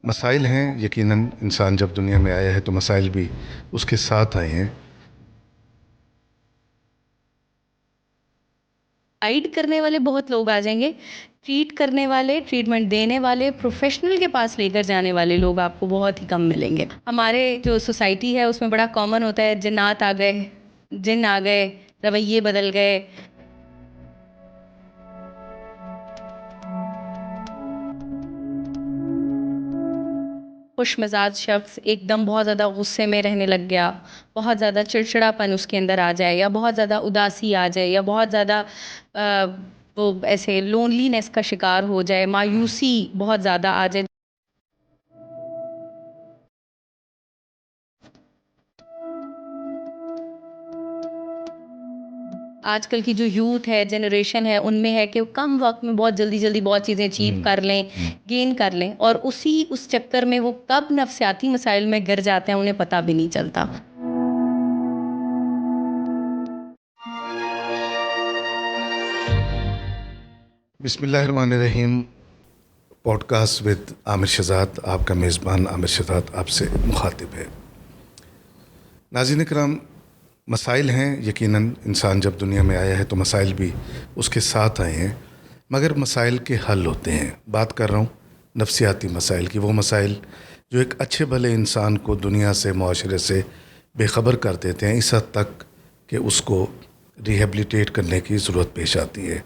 مسائل ہیں یقیناً انسان جب دنیا میں آیا ہے تو مسائل بھی اس کے ساتھ آئے ہیں۔ گائیڈ کرنے والے بہت لوگ آ جائیں گے، ٹریٹ کرنے والے، ٹریٹمنٹ دینے والے، پروفیشنل کے پاس لے کر جانے والے لوگ آپ کو بہت ہی کم ملیں گے۔ ہمارے جو سوسائٹی ہے اس میں بڑا کامن ہوتا ہے جنات آ گئے، جن آ گئے، رویے بدل گئے۔ خوش مزاج شخص ایک دم بہت زیادہ غصے میں رہنے لگ گیا، بہت زیادہ چڑچڑا پن اس کے اندر آ جائے، یا بہت زیادہ اداسی آ جائے، یا بہت زیادہ وہ ایسے لونلی نیس کا شکار ہو جائے، مایوسی بہت زیادہ آ جائے۔ آج کل کی جو یوتھ ہے، جنریشن ہے، ان میں ہے کہ وہ کم وقت میں بہت جلدی جلدی بہت چیزیں اچیو کر لیں، گین کر لیں، اور اس چکر میں وہ کب نفسیاتی مسائل میں گر جاتے ہیں انہیں پتہ بھی نہیں چلتا۔ بسم اللہ الرحمن الرحیم۔ پوڈ کاسٹ ود عامر شہزاد، آپ کا میزبان عامر شہزاد آپ سے مخاطب ہے۔ ناظرین کرام، مسائل ہیں یقیناً انسان جب دنیا میں آیا ہے تو مسائل بھی اس کے ساتھ آئے ہیں، مگر مسائل کے حل ہوتے ہیں۔ بات کر رہا ہوں نفسیاتی مسائل کی، وہ مسائل جو ایک اچھے بھلے انسان کو دنیا سے، معاشرے سے بے خبر کر دیتے ہیں، اس حد تک کہ اس کو ریہیبلیٹیٹ کرنے کی ضرورت پیش آتی ہے۔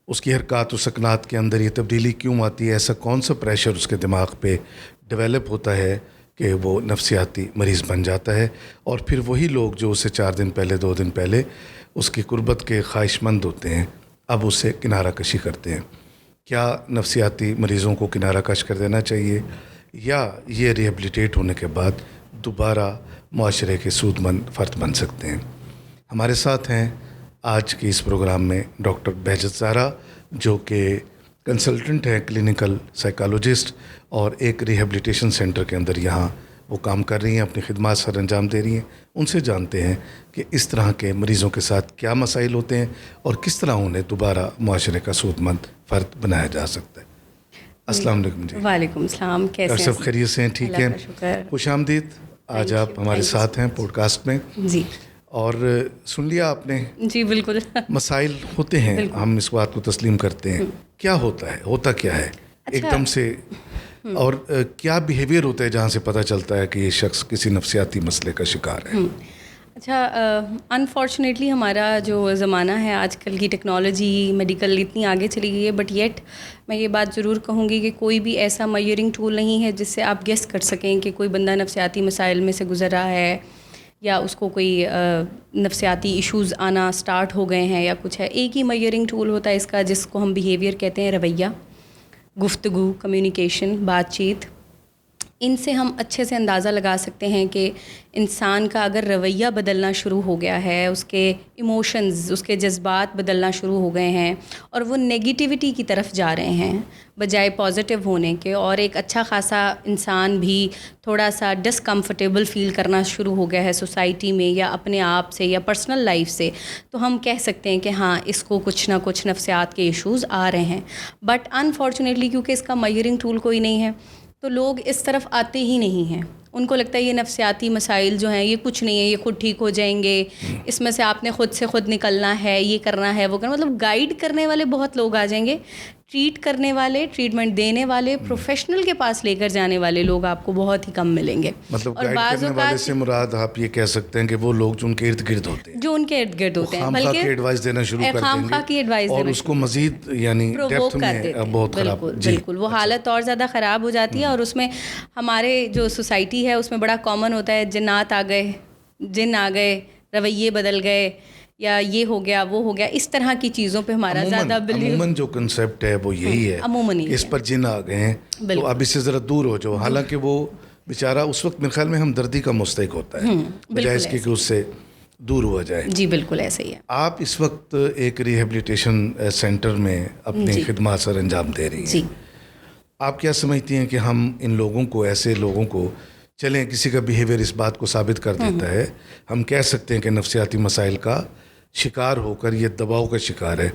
اس کی حرکات و سکنات کے اندر یہ تبدیلی کیوں آتی ہے؟ ایسا کون سا پریشر اس کے دماغ پہ ڈیولپ ہوتا ہے کہ وہ نفسیاتی مریض بن جاتا ہے، اور پھر وہی لوگ جو اسے 4 دن پہلے، 2 دن پہلے اس کی قربت کے خواہش مند ہوتے ہیں، اب اسے کنارہ کشی کرتے ہیں۔ کیا نفسیاتی مریضوں کو کنارہ کش کر دینا چاہیے، یا یہ ریہیبلیٹیٹ ہونے کے بعد دوبارہ معاشرے کے سود مند فرد بن سکتے ہیں؟ ہمارے ساتھ ہیں آج کے اس پروگرام میں ڈاکٹر بہجت زہرا، جو کہ کنسلٹنٹ ہے، کلینکل سائیکالوجسٹ، اور ایک ریہیبلیٹیشن سینٹر کے اندر یہاں وہ کام کر رہی ہیں، اپنی خدمات سر انجام دے رہی ہیں۔ ان سے جانتے ہیں کہ اس طرح کے مریضوں کے ساتھ کیا مسائل ہوتے ہیں اور کس طرح انہیں دوبارہ معاشرے کا سود مند فرد بنایا جا سکتا ہے۔ السلام علیکم جی۔ وعلیکم السلام، کیسے ہیں؟ سب خیریت سے ہیں؟ ٹھیک ہیں؟ خوش آمدید۔ آج آپ ہمارے ساتھ ہیں پوڈ کاسٹ میں جی، اور سن لیا آپ نے؟ جی بالکل۔ مسائل ہوتے ہیں، ہم اس بات کو تسلیم کرتے ہیں۔ کیا ہوتا ہے، ہوتا کیا ہے ایک دم سے، اور کیا بیہیویئر ہوتا ہے جہاں سے پتہ چلتا ہے کہ یہ شخص کسی نفسیاتی مسئلے کا شکار ہے؟ اچھا، انفارچونیٹلی ہمارا جو زمانہ ہے، آج کل کی ٹیکنالوجی، میڈیکل اتنی آگے چلی گئی ہے، بٹ یٹ میں یہ بات ضرور کہوں گی کہ کوئی بھی ایسا میئرنگ ٹول نہیں ہے جس سے آپ گیس کر سکیں کہ کوئی بندہ نفسیاتی مسائل میں سے گزر رہا ہے، یا اس کو کوئی نفسیاتی ایشوز آنا سٹارٹ ہو گئے ہیں یا کچھ ہے۔ ایک ہی میئرنگ ٹول ہوتا ہے اس کا، جس کو ہم بیہیویئر کہتے ہیں، رویہ، گفتگو، کمیونیکیشن، بات چیت۔ ان سے ہم اچھے سے اندازہ لگا سکتے ہیں کہ انسان کا اگر رویہ بدلنا شروع ہو گیا ہے، اس کے ایموشنز، اس کے جذبات بدلنا شروع ہو گئے ہیں، اور وہ نیگیٹیوٹی کی طرف جا رہے ہیں بجائے پازیٹیو ہونے کے، اور ایک اچھا خاصا انسان بھی تھوڑا سا ڈسکمفرٹیبل فیل کرنا شروع ہو گیا ہے سوسائٹی میں یا اپنے آپ سے یا پرسنل لائف سے، تو ہم کہہ سکتے ہیں کہ ہاں، اس کو کچھ نہ کچھ نفسیات کے ایشوز آ رہے ہیں۔ بٹ انفارچونیٹلی کیونکہ اس کا میئرنگ ٹول کوئی نہیں ہے، تو لوگ اس طرف آتے ہی نہیں ہیں۔ ان کو لگتا ہے یہ نفسیاتی مسائل جو ہیں یہ کچھ نہیں ہے، یہ خود ٹھیک ہو جائیں گے، اس میں سے آپ نے خود سے خود نکلنا ہے، یہ کرنا ہے، وہ کرنا، مطلب گائیڈ کرنے والے بہت لوگ آ جائیں گے، ٹریٹ کرنے والے، ٹریٹمنٹ دینے والے، پروفیشنل کے پاس لے کر جانے والے لوگ آپ کو بہت ہی کم ملیں گے۔ مطلب اور گائیڈ بعض کرنے والے اوقات سے مراد آپ یہ کہہ سکتے ہیں کہ وہ لوگ جو ان کے ارد گرد ہوتے ہیں، جو ان کے ارد گرد ہوتے ہیں، خام خواہ کی بلکہ ایڈوائس دینا شروع کر خام دیں خواہ کی گے ایڈوائس اور دینا اس کو مزید یعنی پرووک ڈیپتھ کر میں دیتے ہیں۔ بہت خراب۔ بالکل جی بالکل، وہ حالت اور زیادہ خراب ہو جاتی ہے، اور اس میں ہمارے جو سوسائٹی ہے اس میں بڑا کامن ہوتا ہے جنات آ گئے، جن آ گئے، رویے بدل گئے، یا یہ ہو گیا، وہ ہو گیا، اس طرح کی چیزوں پہ ہمارا زیادہ عموماً جو کنسیپٹ ہے وہ یہی ہے عموماً کہ اس پر جن آ گئے ہیں تو اب اس سے ذرا دور ہو جاؤ، حالانکہ وہ بیچارہ اس وقت میرے خیال میں ہمدردی کا مستحق ہوتا ہے بجائے اس کے کہ اس سے دور ہوا جائے۔ جی بالکل ایسے ہی ہے۔ آپ اس وقت ایک ریہیبلیٹیشن سینٹر میں اپنی خدمات سر انجام دے رہی ہیں۔ جی، آپ کیا سمجھتی ہیں کہ ہم ان لوگوں کو، ایسے لوگوں کو، چلیں کسی کا بیہیویئر اس بات کو ثابت کر دیتا ہے، ہم کہہ سکتے ہیں کہ نفسیاتی مسائل کا شکار ہو کر یہ دباؤ کا شکار ہے،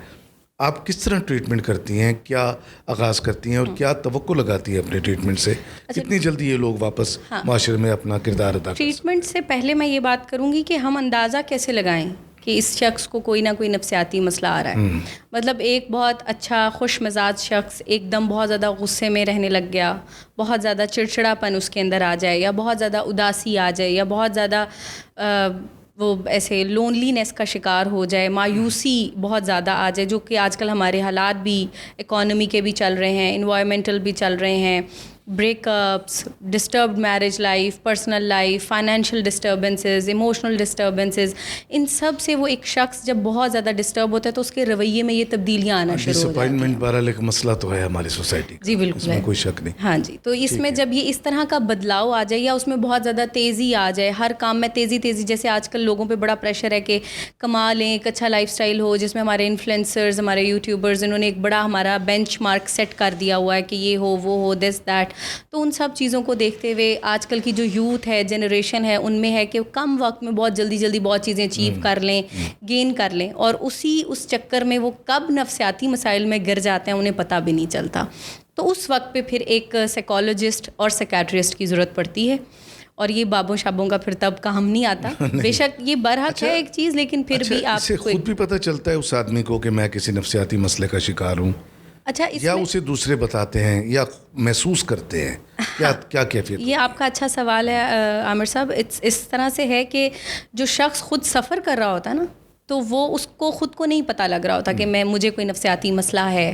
آپ کس طرح ٹریٹمنٹ کرتی ہیں, کیا آغاز کرتی ہیں اور کیا توقع لگاتی ہیں اپنے ٹریٹمنٹ سے, کتنی جلدی یہ لوگ واپس معاشرے میں اپنا کردار ادا کریں؟ ٹریٹمنٹ سے پہلے میں یہ بات کروں گی کہ ہم اندازہ کیسے لگائیں کہ اس شخص کو کوئی نہ کوئی نفسیاتی مسئلہ آ رہا ہے. مطلب ایک بہت اچھا خوش مزاج شخص ایک دم بہت زیادہ غصے میں رہنے لگ گیا, بہت زیادہ چڑچڑاپن اس کے اندر آ جائے, یا بہت زیادہ اداسی آ جائے, یا بہت زیادہ وہ ایسے لونلینس کا شکار ہو جائے, مایوسی بہت زیادہ آ جائے, جو کہ آج کل ہمارے حالات بھی اکانومی کے بھی چل رہے ہیں, انوائرمنٹل بھی چل رہے ہیں, break ups, disturbed marriage life, personal life, financial disturbances, emotional disturbances, ان سب سے وہ ایک شخص جب بہت زیادہ ڈسٹرب ہوتا ہے تو اس کے رویے میں یہ تبدیلیاں آنا شروع ہو جاتی ہیں. ڈسپوائنٹمنٹ بہرحال ایک مسئلہ تو ہے ہماری سوسائٹی کا, جی بالکل, اس میں کوئی شک نہیں. ہاں جی, تو اس میں جب یہ اس طرح کا بدلاؤ آ جائے یا اس میں بہت زیادہ تیزی آ جائے, ہر کام میں تیزی, جیسے آج کل لوگوں پہ بڑا پریشر ہے کہ کما لیں, ایک اچھا لائف سٹائل ہو, جس میں ہمارے انفلوئنسرز, ہمارے یوٹیوبرز, انہوں نے ایک بڑا ہمارا بینچ مارک سیٹ کر دیا ہوا ہے کہ یہ ہو, وہ ہو, دس دیٹ. تو ان سب چیزوں کو دیکھتے ہوئے آج کل کی جو یوتھ ہے, جنریشن ہے, ان میں ہے کہ کم وقت میں بہت جلدی بہت چیزیں اچیو کر لیں, گین کر لیں, اور اس چکر میں وہ کب نفسیاتی مسائل میں گر جاتے ہیں انہیں پتہ بھی نہیں چلتا. تو اس وقت پہ پھر ایک سائیکالوجسٹ اور سائیکیٹرسٹ کی ضرورت پڑتی ہے, اور یہ بابوں شابوں کا پھر تب کام نہیں آتا. بے شک یہ برحق ہے ایک چیز, لیکن پھر بھی آپ سے خود بھی پتہ چلتا ہے اس آدمی کو کہ میں کسی نفسیاتی مسئلے کا شکار ہوں, اچھا یا اسے دوسرے بتاتے ہیں یا محسوس کرتے ہیں, کیا کیفیت؟ یہ آپ کا اچھا سوال ہے عامر صاحب. اس طرح سے ہے کہ جو شخص خود سفر کر رہا ہوتا ہے نا, تو وہ اس کو خود کو نہیں پتہ لگ رہا ہوتا کہ مجھے کوئی نفسیاتی مسئلہ ہے.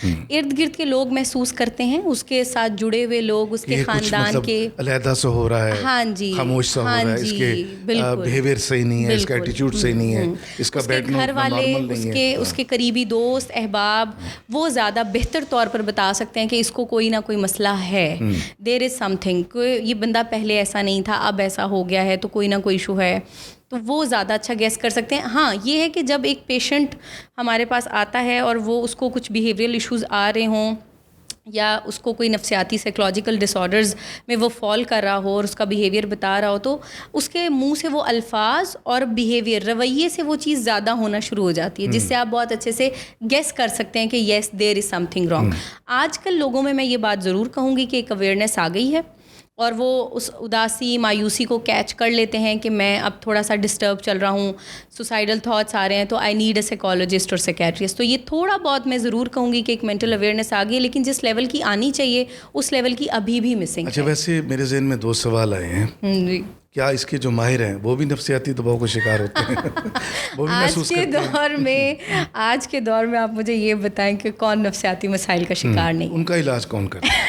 ارد گرد کے لوگ محسوس کرتے ہیں, اس کے ساتھ جڑے ہوئے لوگ, اس کے خاندان کے, علیحدہ سا ہو رہا ہے, ہاں جی, خاموش سا ہو رہا ہے, اس کے بیہیویئر صحیح نہیں ہے, اس کا ایٹیٹیوڈ صحیح نہیں ہے, اس کا بیٹھنا گھر والے, اس کے قریبی دوست احباب, وہ زیادہ بہتر طور پر بتا سکتے ہیں کہ اس کو کوئی نہ کوئی مسئلہ ہے, دیر از سم تھنگ, یہ بندہ پہلے ایسا نہیں تھا, اب ایسا ہو گیا ہے, تو کوئی نہ کوئی ایشو ہے. تو وہ زیادہ اچھا گیس کر سکتے ہیں. ہاں یہ ہے کہ جب ایک پیشنٹ ہمارے پاس آتا ہے اور وہ اس کو کچھ بیہیویئرل ایشوز آ رہے ہوں, یا اس کو کوئی نفسیاتی سائیکولوجیکل ڈس آرڈرز میں وہ فال کر رہا ہو اور اس کا بیہیویئر بتا رہا ہو, تو اس کے منہ سے وہ الفاظ اور بیہیویئر, رویے سے وہ چیز زیادہ ہونا شروع ہو جاتی ہے, جس سے آپ بہت اچھے سے گیس کر سکتے ہیں کہ یس دیر از سم تھنگ رانگ. آج کل لوگوں میں یہ بات ضرور کہوں گی کہ ایک اویئرنیس آ گئی ہے, اور وہ اس اداسی مایوسی کو کیچ کر لیتے ہیں کہ میں اب تھوڑا سا ڈسٹرب چل رہا ہوں, سوسائڈل تھاٹس آ رہے ہیں, تو آئی نیڈ اے سائیکالوجسٹ اور سائیکیٹرسٹ. تو یہ تھوڑا بہت میں ضرور کہوں گی کہ ایک مینٹل اویئرنیس آ گئی ہے, لیکن جس لیول کی آنی چاہیے اس لیول کی ابھی بھی مسنگ ہے. اچھا, ویسے میرے ذہن میں 2 سوال آئے ہیں. جی, کیا اس کے جو ماہر ہیں وہ بھی نفسیاتی دباؤ کا شکار ہوتے ہیں؟ وہ بھی محسوس کرتے ہیں؟ آج کے دور میں آپ مجھے یہ بتائیں کہ کون نفسیاتی مسائل کا شکار نہیں؟ ان کا علاج کون کرتا ہے؟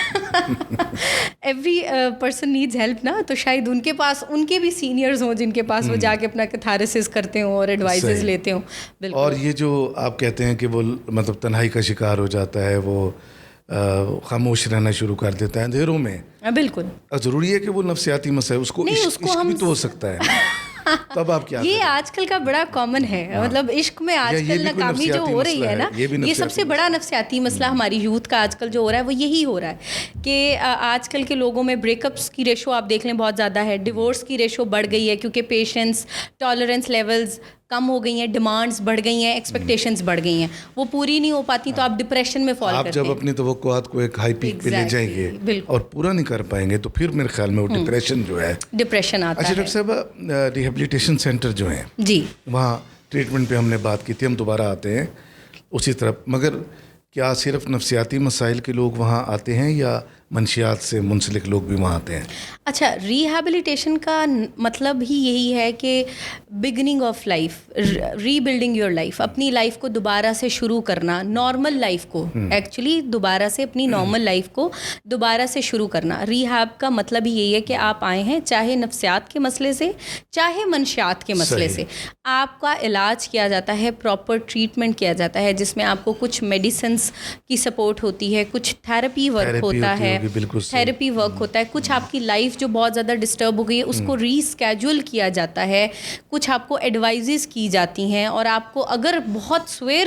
ایوری پرسن نیڈز ہیلپ نا, تو شاید ان کے پاس ان کے بھی سینئرز ہوں جن کے پاس وہ جا کے اپنا کیتھارسس کرتے ہوں اور ایڈوائزز لیتے ہوں. بالکل. اور یہ جو آپ کہتے ہیں کہ وہ مطلب تنہائی کا شکار ہو جاتا ہے, وہ خاموش رہنا شروع کر دیتا ہے اندھیروں میں, بالکل ضروری ہے کہ وہ نفسیاتی مسئلہ, اس کو عشق بھی تو ہو سکتا ہے. تب آپ کیا یہ آج کل کا بڑا کامن ہے, مطلب عشق میں آج کل ناکامی جو ہو رہی ہے نا, یہ سب سے بڑا نفسیاتی مسئلہ ہماری یوتھ کا آج کل جو ہو رہا ہے وہ یہی ہو رہا ہے کہ آج کل کے لوگوں میں بریک اپس کی ریشو آپ دیکھ لیں بہت زیادہ ہے, ڈیورس کی ریشو بڑھ گئی ہے, کیونکہ پیشنس, ٹالرنس لیولز کم ہو گئی ہیں, ڈیمانڈس بڑھ گئی ہیں, ایکسپیکٹیشنز بڑھ گئی ہیں, وہ پوری نہیں ہو پاتی, تو آپ ڈپریشن میں فال کرتے ہیں. آپ جب اپنی توقعات کو ایک ہائی پیک پہ لے جائیں گے اور پورا نہیں کر پائیں گے, تو پھر میرے خیال میں وہ ڈپریشن جو ہے, ڈپریشن آتا ہے. اچھا ڈاکٹر صاحب, ریہیبلیٹیشن سینٹر جو ہیں, جی, وہاں ٹریٹمنٹ پہ ہم نے بات کی تھی, ہم دوبارہ آتے ہیں اسی طرف, مگر کیا صرف نفسیاتی مسائل کے لوگ وہاں آتے ہیں یا منشیات سے منسلک لوگ بھی وہاں آتے ہیں؟ اچھا, ریہیبلیٹیشن کا مطلب ہی یہی ہے کہ beginning of life, rebuilding your life, اپنی لائف کو دوبارہ سے شروع کرنا, نارمل لائف کو ایکچولی دوبارہ سے, اپنی نارمل لائف کو دوبارہ سے شروع کرنا. ریہیب کا مطلب ہی یہی ہے کہ آپ آئے ہیں چاہے نفسیات کے مسئلے سے چاہے منشیات کے مسئلے سے, آپ کا علاج کیا جاتا ہے, پراپر ٹریٹمنٹ کیا جاتا ہے, جس میں آپ کو کچھ میڈیسنس کی سپورٹ ہوتی ہے, کچھ تھیراپی ورک ہوتا ہے, تھیراپی ورک ہوتا ہے, کچھ آپ کی لائف جو بہت زیادہ ڈسٹرب ہو گئی ہے اس کو ری اسکیجول کیا جاتا ہے, کچھ آپ کو ایڈوائزز کی جاتی ہیں, اور آپ کو اگر بہت سویر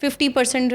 50%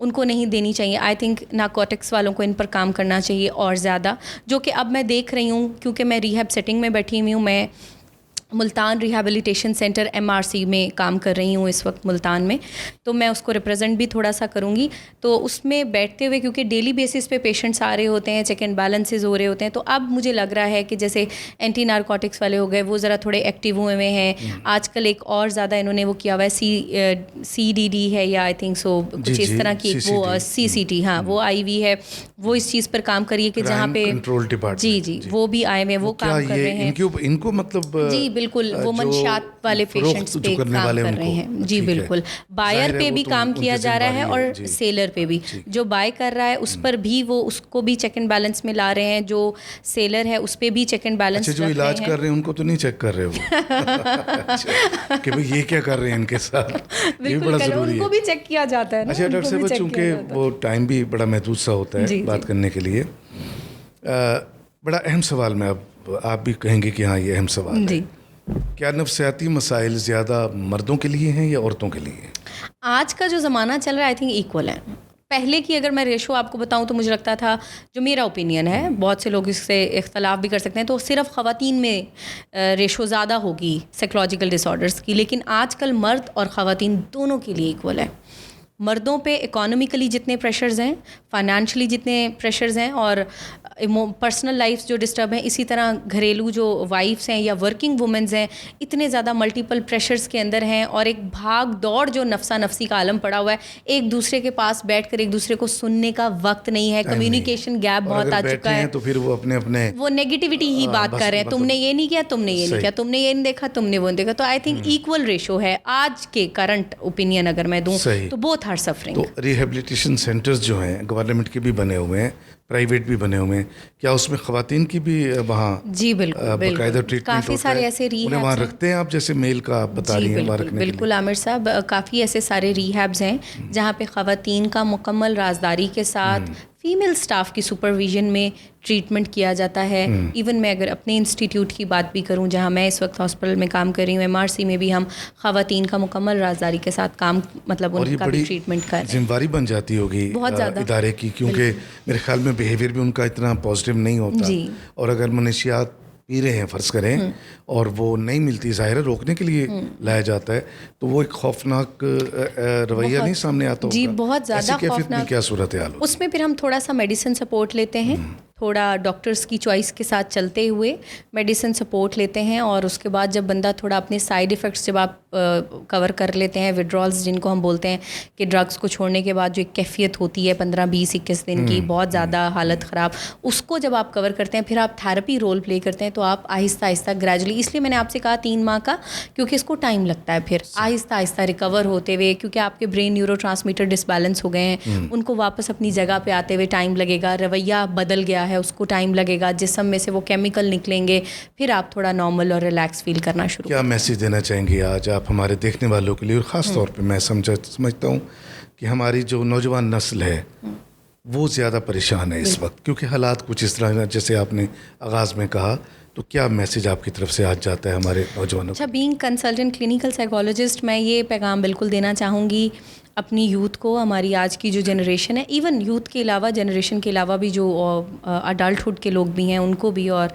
ان کو نہیں دینی چاہیے. آئی تھنک نارکوٹکس والوں کو ان پر کام کرنا چاہیے اور زیادہ, جو کہ اب میں دیکھ رہی ہوں کیونکہ میں ریہیب سیٹنگ میں بیٹھی ہوئی ہوں. میں ملتان ریہیبلیٹیشن سینٹر MRC میں کام کر رہی ہوں اس وقت ملتان میں, تو میں اس کو ریپرزینٹ بھی تھوڑا سا کروں گی. تو اس میں بیٹھتے ہوئے کیونکہ ڈیلی بیسس پہ پیشنٹس آ رہے ہوتے ہیں, چیک اینڈ بیلنسز ہو رہے ہوتے ہیں, تو اب مجھے لگ رہا ہے کہ جیسے اینٹی نارکوٹکس والے ہو گئے وہ ذرا تھوڑے ایکٹیو ہوئے ہیں. آج کل ایک اور زیادہ انہوں نے وہ کیا ہوا ہے, CDD ہے یا آئی تھنک سو کچھ اس طرح کی, وہ CCT, ہاں وہ IV ہے, وہ اس چیز پر کام کریے کہ جہاں پہ جی وہ بھی آئے ہوئے ہیں, وہ کام کر رہے ہیں. ان کو مطلب جی بالکل, وہ منشیات والے پیشنٹس پہ کام کر رہے ہیں. جی بالکل, بائر پہ بھی کام کیا جا رہا ہے اور سیلر پہ بھی. جو بائی کر رہا ہے اس پر بھی وہ اس کو بھی چیک اینڈ بیلنس میں لا رہے ہیں, جو سیلر ہے اس پہ بھی چیک اینڈ بیلنس. جو علاج کر رہے ہیں ان کو تو نہیں چیک کر رہے وہ کہ بھئی یہ کیا کر رہے ہیں ان کے ساتھ, یہ بڑا ضروری ہے, ان کو بھی چیک کیا جاتا ہے. اچھا ڈاکٹر صاحب, چونکہ وہ ٹائم بھی بڑا محدود سا ہوتا ہے بات کرنے کے لیے, بڑا اہم سوال میں اب آپ بھی کہیں گے کہ ہاں یہ اہم سوال ہے, کیا نفسیاتی مسائل زیادہ مردوں کے لیے ہیں یا عورتوں کے لیے ہیں؟ آج کا جو زمانہ چل رہا ہے آئی تھنک ایکول ہے. پہلے کی اگر میں ریشو آپ کو بتاؤں تو مجھے لگتا تھا, جو میرا اوپینین ہے, بہت سے لوگ اس سے اختلاف بھی کر سکتے ہیں, تو صرف خواتین میں ریشو زیادہ ہوگی سائیکولوجیکل ڈس آرڈرس کی. لیکن آج کل مرد اور خواتین دونوں کے لیے ایکول ہے. مردوں پہ اکانومیکلی جتنے پریشرز ہیں, فائنانشلی جتنے پریشرز ہیں, اور پرسنل لائف جو ڈسٹرب ہیں, اسی طرح گھریلو جو وائفس ہیں یا ورکنگ وومنز ہیں, اتنے زیادہ ملٹیپل پریشرز کے اندر ہیں, اور ایک بھاگ دوڑ جو نفسا نفسی کا عالم پڑا ہوا ہے. ایک دوسرے کے پاس بیٹھ کر ایک دوسرے کو سننے کا وقت نہیں ہے, کمیونیکیشن گیپ بہت آ چکا ہے. تو پھر وہ اپنے وہ نیگیٹیوٹی ہی بات کر رہے ہیں, تم نے یہ نہیں کیا, تم نے یہ نہیں کیا, تم نے یہ نہیں دیکھا, تم نے وہ نہیں دیکھا. تو آئی تھنک ایکول ریشو ہے آج کے کرنٹ اوپینین اگر میں دوں تو بہت ہارڈ سفرنگ. تو ریہیبلیٹیشن سینٹرز جو ہیں گورنمنٹ کے بھی بنے ہوئے ہیں, پرائیویٹ بھی بنے ہوئے ہیں, کیا اس میں خواتین کی بھی وہاں جی بالکل باقاعدہ ٹریٹمنٹ کافی سارے ایسے ریہیبس وہاں رکھتے ہیں آپ, جیسے میل کا آپ بتا رہی ہیں وہاں رکھنے کے لیے؟ بالکل عامر صاحب, کافی ایسے سارے ریہیبس ہیں جہاں پہ خواتین کا مکمل رازداری کے ساتھ فیمیل سٹاف کی سپرویژن میں ٹریٹمنٹ کیا جاتا ہے. ایون میں اگر اپنے انسٹیٹیوٹ کی بات بھی کروں, جہاں میں اس وقت ہاسپٹل میں کام کر رہی ہوں, MRC میں بھی ہم خواتین کا مکمل رازداری کے ساتھ کام, مطلب ان کا بھی ٹریٹمنٹ کر رہے ہیں. ذمہ داری بن جاتی ہوگی بہت زیادہ ادارے کی, کیونکہ میرے خیال میں بیہیویئر بھی ان کا اتنا پازیٹیو نہیں ہوتا, اور اگر منشیات پی رہے ہیں فرض کریں اور وہ نہیں ملتی, ظاہر ہے روکنے کے لیے لایا جاتا ہے, تو وہ ایک خوفناک رویہ نہیں سامنے آتا ہوگا. جی بہت زیادہ خوفناک. کیا صورتحال ہوتی ہے اس میں؟ پھر ہم تھوڑا سا میڈیسن سپورٹ لیتے ہیں, تھوڑا ڈاکٹرس کی چوائس کے ساتھ چلتے ہوئے میڈیسن سپورٹ لیتے ہیں, اور اس کے بعد جب بندہ تھوڑا اپنے سائیڈ ایفیکٹس جب آپ کور کر لیتے ہیں, وڈرالز جن کو ہم بولتے ہیں کہ ڈرگس کو چھوڑنے کے بعد جو ایک کیفیت ہوتی ہے 15, 20, 21 دن کی, بہت زیادہ حالت خراب, اس کو جب آپ کور کرتے ہیں, پھر آپ تھیراپی رول پلے کرتے ہیں, تو آپ آہستہ آہستہ گریجولی, اس لیے میں نے آپ سے کہا 3 ماہ کا, کیونکہ اس کو ٹائم لگتا ہے پھر آہستہ آہستہ ریکور ہوتے ہوئے, کیونکہ آپ کے برین نیورو ٹرانسمیٹر ڈسبیلنس ہو گئے ہیں, ان کو واپس اپنی جگہ پہ آتے ہوئے ٹائم لگے گا, رویہ بدل گیا ہے اس کو ٹائم لگے گا, جسم میں سے وہ کیمیکل نکلیں گے, پھر آپ تھوڑا نارمل اور ریلیکس فیل کرنا شروع. کیا میسیج دینا چاہیں گے آج آپ ہمارے دیکھنے والوں کے لیے, اور خاص طور پہ میں سمجھتا ہوں کہ ہماری جو نوجوان نسل ہے وہ زیادہ پریشان ہے اس وقت, کیونکہ حالات کچھ اس طرح جیسے آپ نے آغاز میں کہا, تو کیا میسیج آپ کی طرف سے آج جاتا ہے ہمارے نوجوانوں کو؟ اچھا, بینگ کنسلٹنٹ کلینکل سائیکالوجسٹ, میں یہ پیغام بالکل دینا چاہوں گی اپنی یوتھ کو, ہماری آج کی جو جنریشن ہے, ایون یوتھ کے علاوہ جنریشن کے علاوہ بھی جو اڈلٹہڈ کے لوگ بھی ہیں ان کو بھی, اور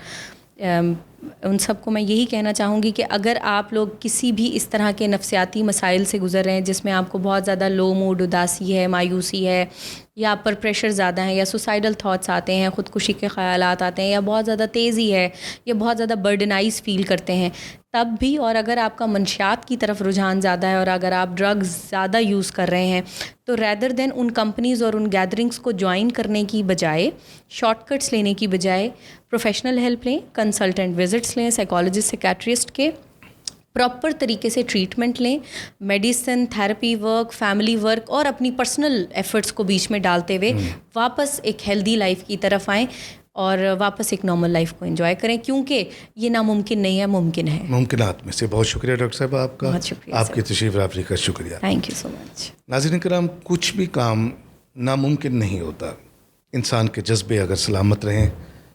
ان سب کو میں یہی کہنا چاہوں گی کہ اگر آپ لوگ کسی بھی اس طرح کے نفسیاتی مسائل سے گزر رہے ہیں جس میں آپ کو بہت زیادہ لو موڈ, اداسی ہے, مایوسی ہے, یا آپ پر پریشر زیادہ ہیں, یا سوسائڈل تھاٹس آتے ہیں, خودکشی کے خیالات آتے ہیں, یا بہت زیادہ تیزی ہے, یا بہت زیادہ برڈنائز فیل کرتے ہیں, تب بھی, اور اگر آپ کا منشیات کی طرف رجحان زیادہ ہے, اور اگر آپ ڈرگز زیادہ یوز کر رہے ہیں, تو ریدر دین ان کمپنیز اور ان گیدرنگس کو جوائن کرنے کی بجائے, شارٹ کٹس لینے کی بجائے, پروفیشنل ہیلپ لیں, کنسلٹنٹ وزٹس لیں, سائیکالوجسٹ, سائیکیٹرسٹ کے, پراپر طریقے سے ٹریٹمنٹ لیں, medicine, therapy work, family work, اور اپنی پرسنل ایفرٹس کو بیچ میں ڈالتے ہوئے واپس ایک ہیلدی لائف کی طرف آئیں, اور واپس ایک نارمل لائف کو انجوائے کریں, کیونکہ یہ ناممکن نہیں ہے, ممکن ہے. ممکنات میں سے. بہت شکریہ ڈاکٹر صاحب آپ کا, بہت شکریہ, آپ کی تشریف آوری کا شکریہ. تھینک یو سو مچ. ناظرین کرام, کچھ بھی کام ناممکن نہیں ہوتا. انسان کے جذبے اگر سلامت رہیں,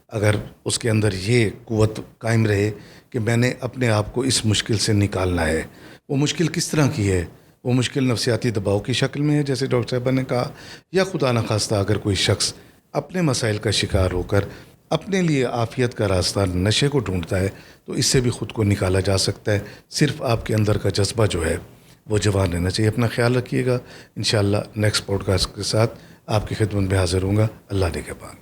اگر اس کے اندر یہ قوت قائم رہے کہ میں نے اپنے آپ کو اس مشکل سے نکالنا ہے, وہ مشکل کس طرح کی ہے وہ مشکل نفسیاتی دباؤ کی شکل میں ہے جیسے ڈاکٹر صاحبہ نے کہا، یا خدا نخواستہ اگر کوئی شخص اپنے مسائل کا شکار ہو کر اپنے لیے عافیت کا راستہ نشے کو ڈھونڈتا ہے تو اس سے بھی خود کو نکالا جا سکتا ہے. صرف آپ کے اندر کا جذبہ جو ہے وہ جوان رہنا چاہیے. اپنا خیال رکھیے گا. انشاءاللہ نیکسٹ پوڈ کاسٹ کے ساتھ آپ کی خدمت میں حاضر ہوں گا. اللہ نگہبان.